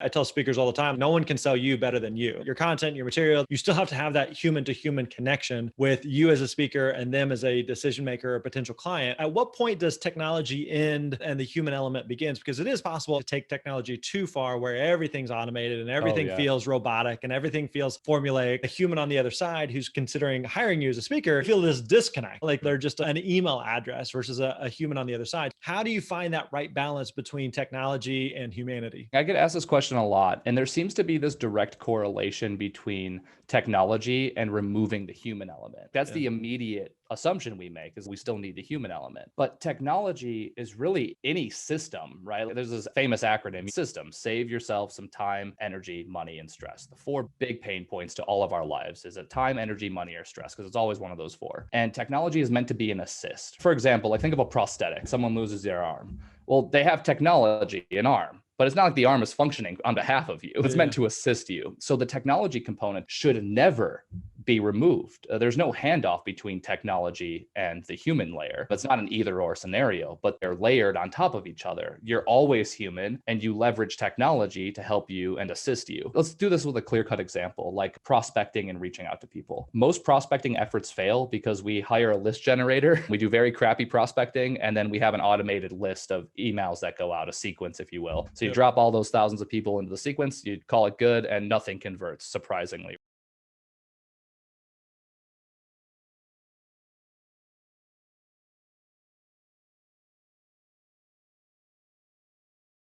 I tell speakers all the time, no one can sell you better than you. Your content, your material, you still have to have that human to human connection with you as a speaker and them as a decision maker or potential client. At what point does technology end and the human element begins? Because it is possible to take technology too far where everything's automated and Oh everything yeah. feels robotic and everything feels formulaic. A human on the other side who's considering hiring you as a speaker feel this disconnect, like they're just an email address versus a human on the other side. How do you find that right balance between technology and humanity? I get asked this question a lot, and there seems to be this direct correlation between technology and removing the human element. That's Yeah. the immediate assumption we make is we still need the human element. But technology is really any system, right? There's this famous acronym, system, save yourself some time, energy, money, and stress. The four big pain points to all of our lives is it time, energy, money, or stress, because it's always one of those four. And technology is meant to be an assist. For example, like think of a prosthetic. Someone loses their arm. Well, they have technology, an arm, but it's not like the arm is functioning on behalf of you. It's Yeah. meant to assist you. So the technology component should never be removed. There's no handoff between technology and the human layer. It's not an either or scenario, but they're layered on top of each other. You're always human and you leverage technology to help you and assist you. Let's do this with a clear-cut example, like prospecting and reaching out to people. Most prospecting efforts fail because we hire a list generator. We do very crappy prospecting, and then we have an automated list of emails that go out, a sequence, if you will. So you Yep. drop all those thousands of people into the sequence, you call it good, and nothing converts, surprisingly.